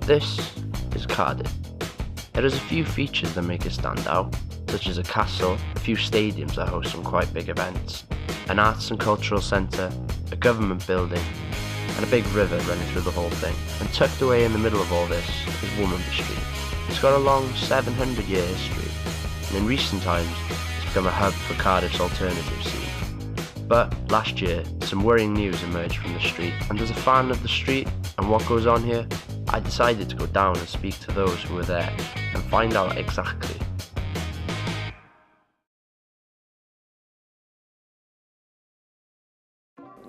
This is Cardiff. It has a few features that make it stand out, such as a castle, a few stadiums that host some quite big events, an arts and cultural centre, a government building, and a big river running through the whole thing. And tucked away in the middle of all this is Womanby Street. It's got a long 700-year history, and in recent times it's become a hub for Cardiff's alternative scene. But last year, some worrying news emerged from the street, and as a fan of the street and what goes on here, I decided to go down and speak to those who were there and find out exactly.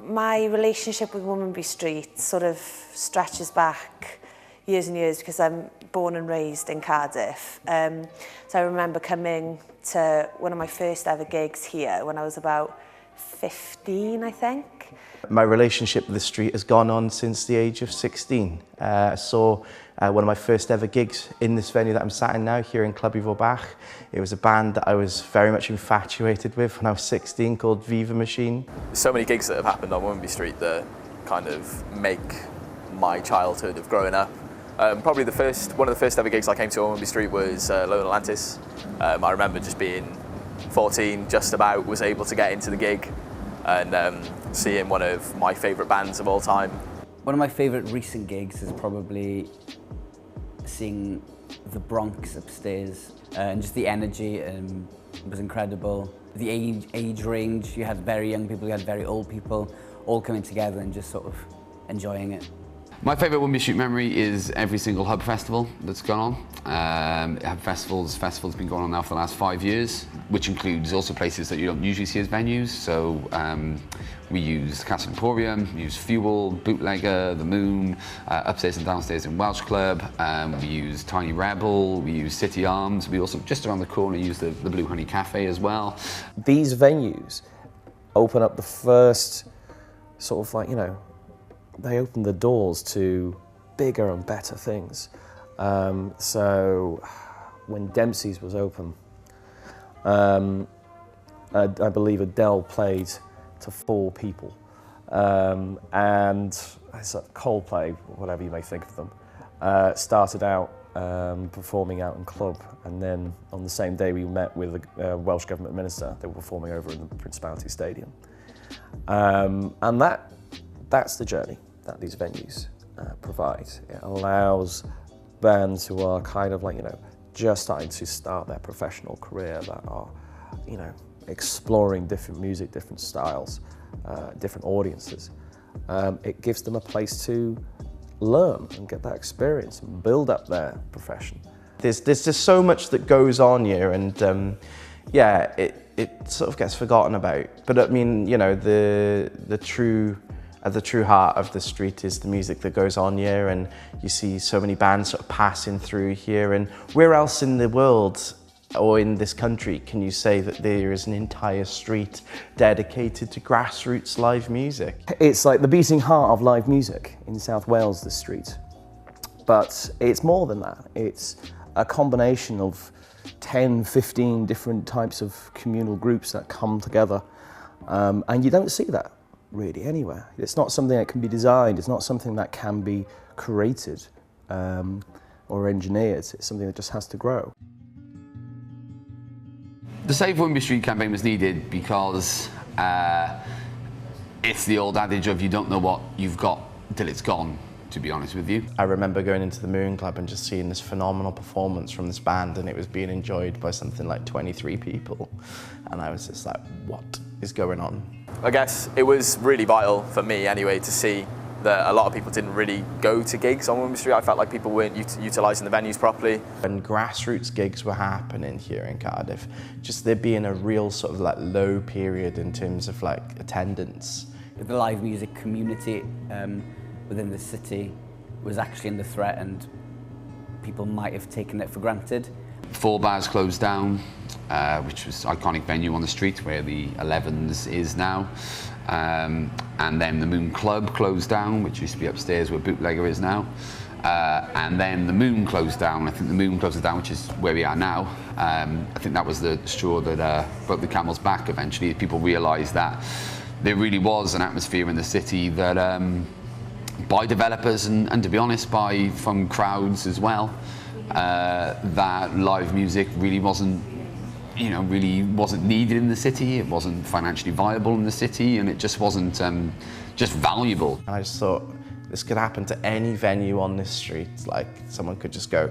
My relationship with Womanby Street sort of stretches back years and years because I'm born and raised in Cardiff. So I remember coming to one of my first ever gigs here when I was about 15, I think. My relationship with the street has gone on since the age of 16. I saw one of my first ever gigs in this venue that I'm sat in now, here in Club Bach. It was a band that I was very much infatuated with when I was 16, called Viva Machine. So many gigs that have happened on Womanby Street that kind of make my childhood of growing up. Probably one of the first ever gigs I came to on Womanby Street was Lone Atlantis. I remember just being 14, just about, was able to get into the gig and seeing one of my favourite bands of all time. One of my favourite recent gigs is probably seeing the Bronx upstairs, and just the energy was incredible. The age range, you had very young people, you had very old people, all coming together and just sort of enjoying it. My favourite Womanby Street memory is every single Hub Festival that's gone on. Hub Festivals been going on now for the last 5 years, which includes also places that you don't usually see as venues. So we use Castle Emporium, we use Fuel, Bootlegger, The Moon, upstairs and downstairs in Welsh Club. We use Tiny Rebel, we use City Arms. We also, just around the corner, use the Blue Honey Cafe as well. These venues open up the first sort of they open the doors to bigger and better things. So when Dempsey's was open, I believe Adele played to 4 people. And it's Coldplay, whatever you may think of them, started out performing out in club. And then on the same day we met with a Welsh Government minister. They were performing over in the Principality Stadium. And that's the journey that these venues provide. It allows bands who are kind of just starting to start their professional career, that are, exploring different music, different styles, different audiences. It gives them a place to learn and get that experience and build up their profession. There's just so much that goes on here, and yeah, it sort of gets forgotten about. But I mean, the true heart of the street is the music that goes on here, and you see so many bands sort of passing through here. And where else in the world or in this country can you say that there is an entire street dedicated to grassroots live music? It's like the beating heart of live music in South Wales, this street. But it's more than that. It's a combination of 10, 15 different types of communal groups that come together. And you don't see that really anywhere. It's not something that can be designed, it's not something that can be created or engineered. It's something that just has to grow. The Save Womanby Street campaign was needed because it's the old adage of you don't know what you've got until it's gone, to be honest with you. I remember going into the Moon Club and just seeing this phenomenal performance from this band, and it was being enjoyed by something like 23 people. And I was just like, what is going on? I guess it was really vital for me anyway to see that a lot of people didn't really go to gigs on Womanby Street. I felt like people weren't utilising the venues properly. When grassroots gigs were happening here in Cardiff, just there being a real sort of low period in terms of attendance. The live music community within the city was actually under threat, and people might have taken it for granted. 4 Bars closed down, which was an iconic venue on the street where the 11s is now. And then the Moon Club closed down, which used to be upstairs where Bootlegger is now. And then the Moon closed down. I think the Moon closed down, which is where we are now. I think that was the straw that broke the camel's back eventually. People realised that there really was an atmosphere in the city that by developers and to be honest, from crowds as well, that live music really wasn't needed in the city. It wasn't financially viable in the city, and it just wasn't just valuable. And I just thought, this could happen to any venue on this street. Like, someone could just go,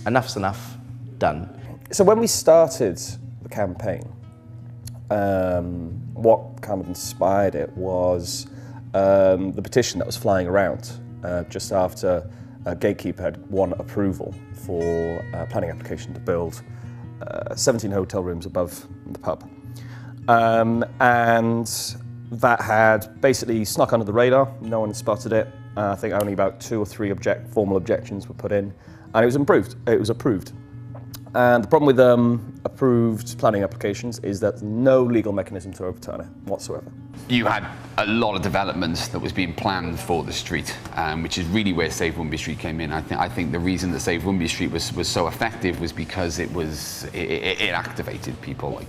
enough's enough, done. So when we started the campaign, what kind of inspired it was the petition that was flying around just after Gatekeeper had won approval for a planning application to build 17 hotel rooms above the pub. And that had basically snuck under the radar. No one spotted it. I think only about 2 or 3 formal objections were put in, and it was approved. And the problem with approved planning applications is that there's no legal mechanism to overturn it whatsoever. You had a lot of developments that was being planned for the street, which is really where Save Womanby Street came in. I think the reason that Save Womanby Street was so effective was because it activated people.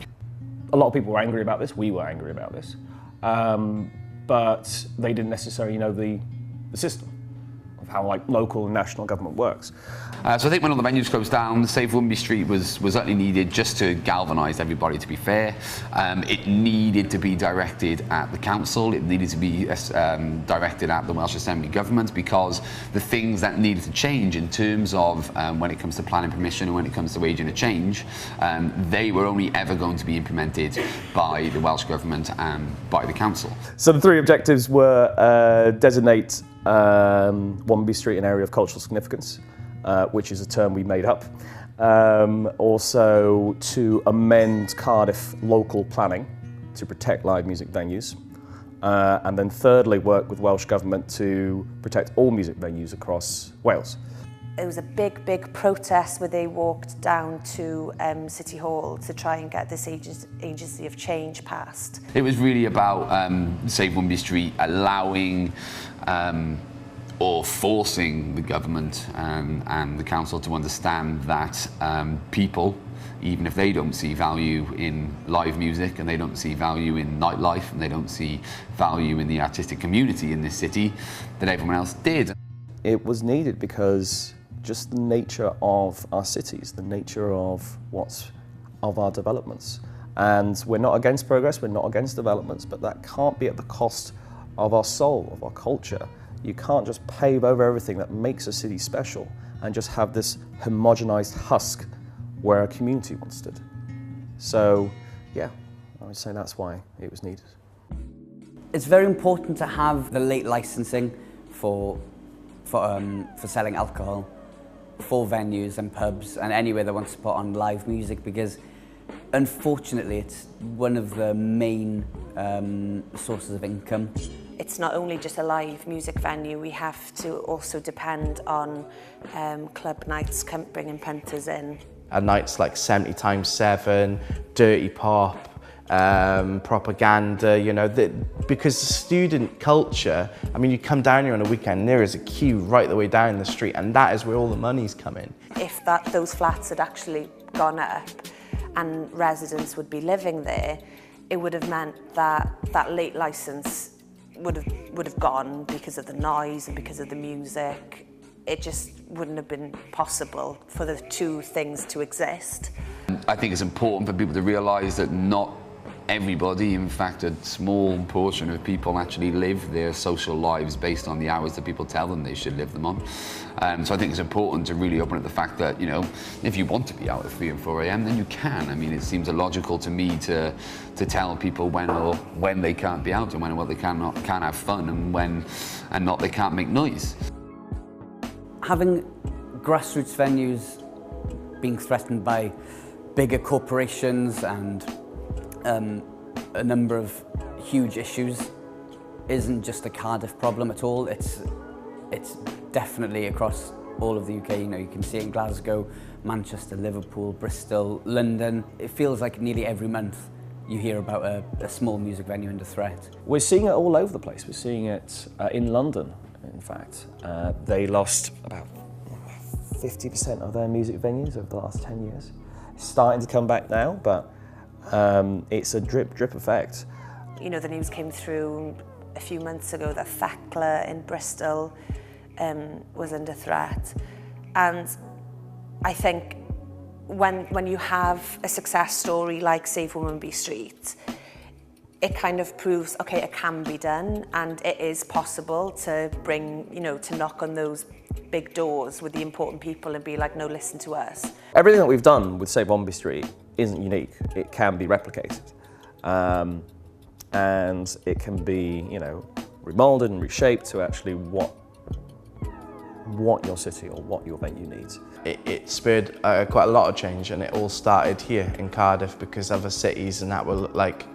A lot of people were angry about this. We were angry about this, but they didn't necessarily know the system of how local and national government works. So I think when all the venues closed down, Save Womanby Street was certainly needed just to galvanise everybody, to be fair. It needed to be directed at the council, it needed to be directed at the Welsh Assembly government, because the things that needed to change in terms of when it comes to planning permission and when it comes to waging a change, they were only ever going to be implemented by the Welsh government and by the council. So the 3 objectives were designate Womanby Street an area of cultural significance, which is a term we made up. Also to amend Cardiff local planning to protect live music venues. And then thirdly, work with Welsh Government to protect all music venues across Wales. It was a big protest where they walked down to City Hall to try and get this agency of change passed. It was really about Save Womanby Street allowing or forcing the government and the council to understand that people, even if they don't see value in live music and they don't see value in nightlife and they don't see value in the artistic community in this city, that everyone else did. It was needed because just the nature of our cities, the nature of our developments. And we're not against progress, we're not against developments, but that can't be at the cost of our soul, of our culture. You can't just pave over everything that makes a city special and just have this homogenized husk where a community once stood. So, yeah, I would say that's why it was needed. It's very important to have the late licensing for selling alcohol for venues and pubs and anywhere that wants to put on live music, because unfortunately it's one of the main sources of income. It's not only just a live music venue, we have to also depend on club nights bringing punters in. And nights like 70 times 7, dirty pop, propaganda, you know, because student culture, I mean, you come down here on a weekend, there is a queue right the way down the street, and that is where all the money's coming. If those flats had actually gone up and residents would be living there, it would have meant that that late licence would have gone because of the noise and because of the music. It just wouldn't have been possible for the 2 things to exist. I think it's important for people to realise that not everybody, in fact a small portion of people, actually live their social lives based on the hours that people tell them they should live them on. So I think it's important to really open up the fact that, you know, if you want to be out at 3 and 4 a.m, then you can. I mean, it seems illogical to me to tell people when they can't be out and when they can't have fun and when not they can't make noise. Having grassroots venues being threatened by bigger corporations and a number of huge issues isn't just a Cardiff problem at all. It's definitely across all of the UK. You know, you can see it in Glasgow, Manchester, Liverpool, Bristol, London. It feels like nearly every month you hear about a small music venue under threat. We're seeing it all over the place. We're seeing it in London, in fact. They lost about 50% of their music venues over the last 10 years. It's starting to come back now, but it's a drip effect. You know, the news came through a few months ago that Thekla in Bristol was under threat. And I think when you have a success story like Save Womanby Street, it kind of proves, okay, it can be done and it is possible to bring, you know, to knock on those big doors with the important people and be like, no, listen to us. Everything that we've done with Save Womanby Street isn't unique. It can be replicated. And it can be, you know, remolded and reshaped to actually what your city or what your venue needs. It spurred quite a lot of change, and it all started here in Cardiff because other cities and that were like,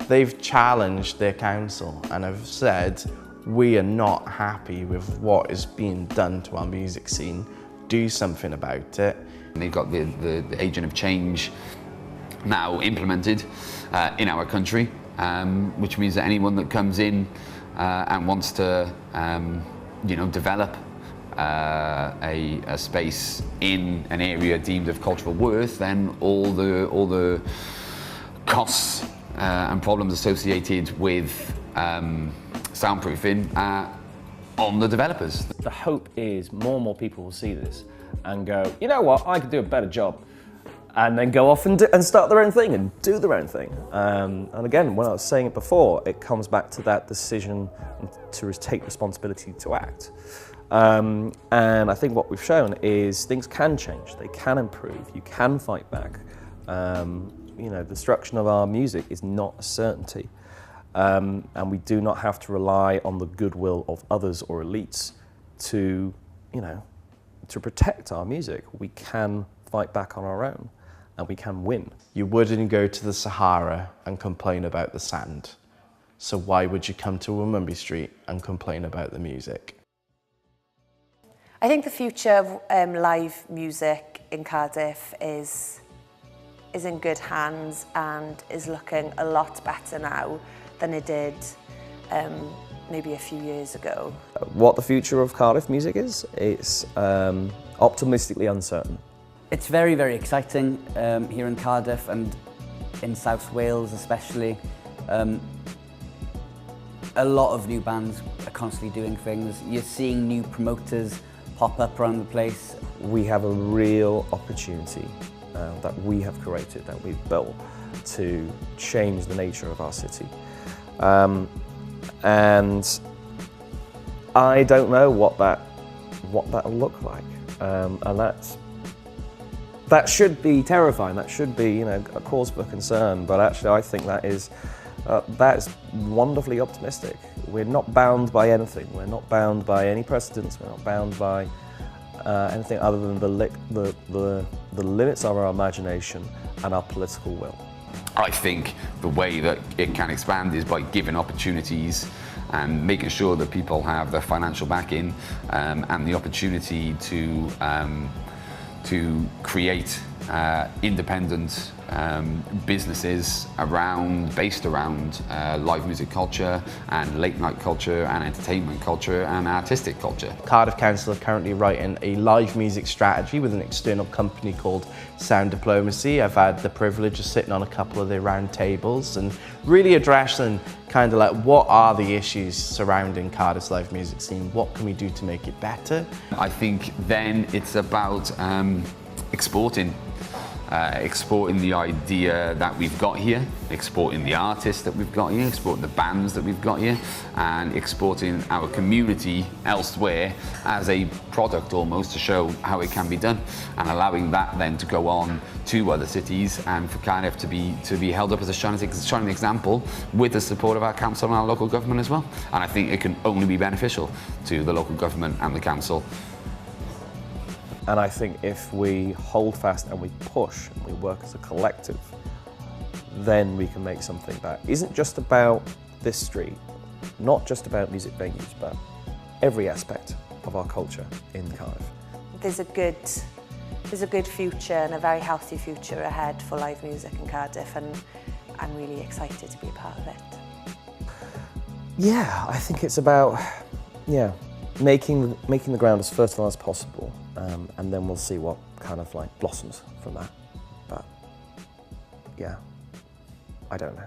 they've challenged their council and have said, we are not happy with what is being done to our music scene, do something about it. And they've got the agent of change now implemented in our country, which means that anyone that comes in and wants to you know, develop a space in an area deemed of cultural worth, then all the costs and problems associated with soundproofing are on the developers. The hope is more and more people will see this and go, you know what, I could do a better job. And then go off and start their own thing and do their own thing. And again, when I was saying it before, it comes back to that decision to take responsibility to act. And I think what we've shown is things can change, they can improve, you can fight back. You know, the destruction of our music is not a certainty. And we do not have to rely on the goodwill of others or elites to, you know, to protect our music. We can fight back on our own and we can win. You wouldn't go to the Sahara and complain about the sand. So why would you come to Womanby Street and complain about the music? I think the future of live music in Cardiff is in good hands and is looking a lot better now than it did maybe a few years ago. What the future of Cardiff music is, it's optimistically uncertain. It's very, very exciting here in Cardiff and in South Wales especially. A lot of new bands are constantly doing things. You're seeing new promoters pop up around the place. We have a real opportunity that we have created, that we've built to change the nature of our city. And I don't know what that'll look like. And that should be terrifying, that should be, you know, a cause for concern, but actually I think that's wonderfully optimistic. We're not bound by anything, we're not bound by any precedents, we're not bound by anything other than the limits of our imagination and our political will. I think the way that it can expand is by giving opportunities and making sure that people have the financial backing and the opportunity to create independent businesses based around live music culture and late night culture and entertainment culture and artistic culture. Cardiff Council are currently writing a live music strategy with an external company called Sound Diplomacy. I've had the privilege of sitting on a couple of their round tables and really addressing kind of like what are the issues surrounding Cardiff's live music scene, what can we do to make it better? I think then it's about exporting the idea that we've got here, exporting the artists that we've got here, exporting the bands that we've got here, and exporting our community elsewhere as a product almost to show how it can be done, and allowing that then to go on to other cities and for Cardiff to be held up as a shining example with the support of our council and our local government as well. And I think it can only be beneficial to the local government and the council. And I think if we hold fast and we push and we work as a collective, then we can make something that isn't just about this street, not just about music venues, but every aspect of our culture in Cardiff. There's a good future and a very healthy future ahead for live music in Cardiff, and I'm really excited to be a part of it. Yeah, I think it's about making the ground as fertile as possible. And then we'll see what kind of like blossoms from that. But yeah, I don't know.